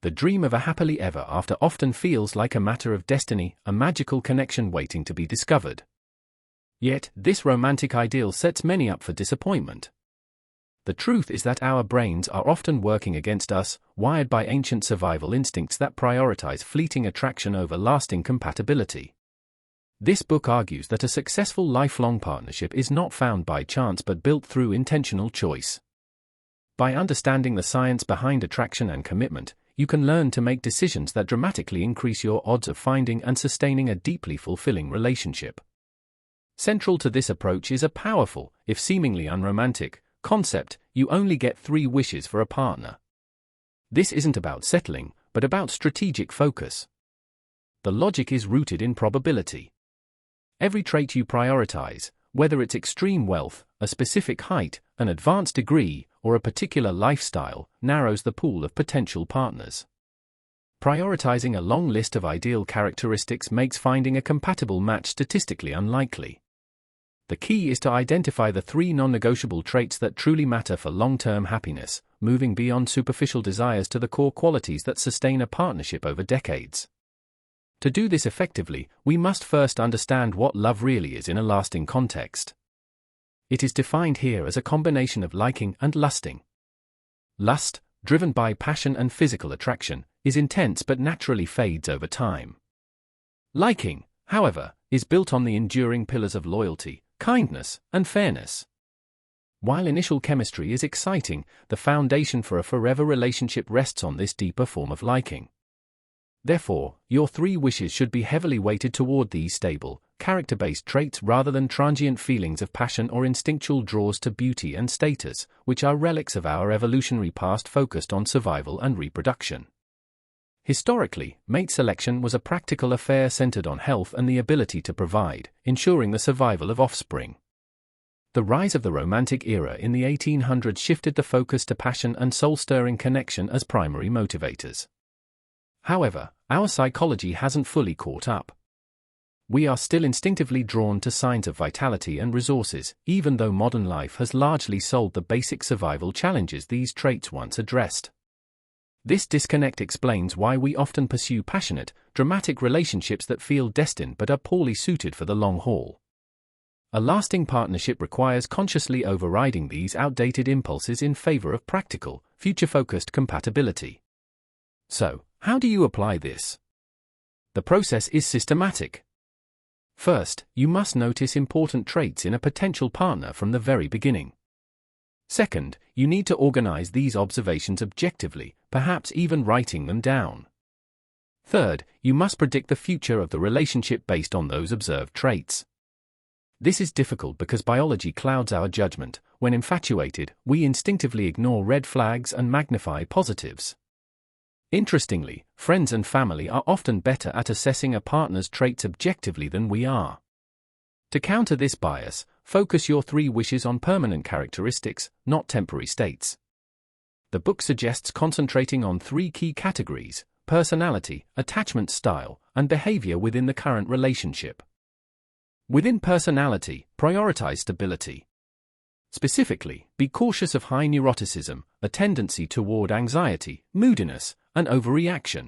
The dream of a happily ever after often feels like a matter of destiny, a magical connection waiting to be discovered. Yet, this romantic ideal sets many up for disappointment. The truth is that our brains are often working against us, wired by ancient survival instincts that prioritize fleeting attraction over lasting compatibility. This book argues that a successful lifelong partnership is not found by chance but built through intentional choice. By understanding the science behind attraction and commitment, you can learn to make decisions that dramatically increase your odds of finding and sustaining a deeply fulfilling relationship. Central to this approach is a powerful, if seemingly unromantic, concept: you only get 3 wishes for a partner. This isn't about settling, but about strategic focus. The logic is rooted in probability. Every trait you prioritize, whether it's extreme wealth, a specific height, an advanced degree, or a particular lifestyle, narrows the pool of potential partners. Prioritizing a long list of ideal characteristics makes finding a compatible match statistically unlikely. The key is to identify the 3 non-negotiable traits that truly matter for long-term happiness, moving beyond superficial desires to the core qualities that sustain a partnership over decades. To do this effectively, we must first understand what love really is in a lasting context. It is defined here as a combination of liking and lusting. Lust, driven by passion and physical attraction, is intense but naturally fades over time. Liking, however, is built on the enduring pillars of loyalty, kindness, and fairness. While initial chemistry is exciting, the foundation for a forever relationship rests on this deeper form of liking. Therefore, your 3 wishes should be heavily weighted toward these stable, character-based traits rather than transient feelings of passion or instinctual draws to beauty and status, which are relics of our evolutionary past focused on survival and reproduction. Historically, mate selection was a practical affair centered on health and the ability to provide, ensuring the survival of offspring. The rise of the Romantic era in the 1800s shifted the focus to passion and soul-stirring connection as primary motivators. However, our psychology hasn't fully caught up. We are still instinctively drawn to signs of vitality and resources, even though modern life has largely solved the basic survival challenges these traits once addressed. This disconnect explains why we often pursue passionate, dramatic relationships that feel destined but are poorly suited for the long haul. A lasting partnership requires consciously overriding these outdated impulses in favor of practical, future-focused compatibility. So, how do you apply this? The process is systematic. First, you must notice important traits in a potential partner from the very beginning. Second, you need to organize these observations objectively, perhaps even writing them down. Third, you must predict the future of the relationship based on those observed traits. This is difficult because biology clouds our judgment. When infatuated, we instinctively ignore red flags and magnify positives. Interestingly, friends and family are often better at assessing a partner's traits objectively than we are. To counter this bias, focus your 3 wishes on permanent characteristics, not temporary states. The book suggests concentrating on 3 key categories: personality, attachment style, and behavior within the current relationship. Within personality, prioritize stability. Specifically, be cautious of high neuroticism, a tendency toward anxiety, moodiness, and overreaction.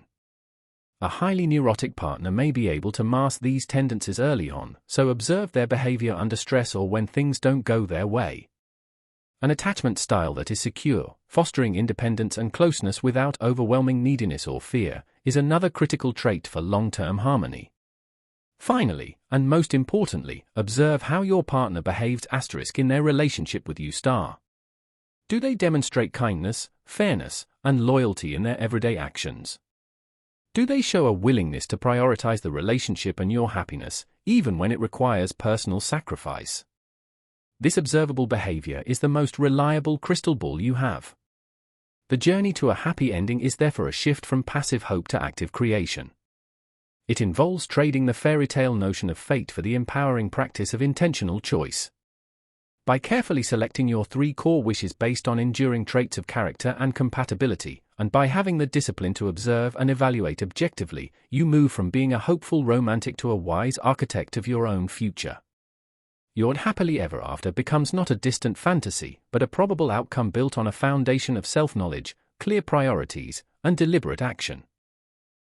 A highly neurotic partner may be able to mask these tendencies early on, so observe their behavior under stress or when things don't go their way. An attachment style that is secure, fostering independence and closeness without overwhelming neediness or fear, is another critical trait for long-term harmony. Finally, and most importantly, observe how your partner behaves in their relationship with you. Do they demonstrate kindness, fairness, and loyalty in their everyday actions? Do they show a willingness to prioritize the relationship and your happiness, even when it requires personal sacrifice? This observable behavior is the most reliable crystal ball you have. The journey to a happy ending is therefore a shift from passive hope to active creation. It involves trading the fairy tale notion of fate for the empowering practice of intentional choice. By carefully selecting your 3 core wishes based on enduring traits of character and compatibility, and by having the discipline to observe and evaluate objectively, you move from being a hopeful romantic to a wise architect of your own future. Your happily ever after becomes not a distant fantasy, but a probable outcome built on a foundation of self-knowledge, clear priorities, and deliberate action.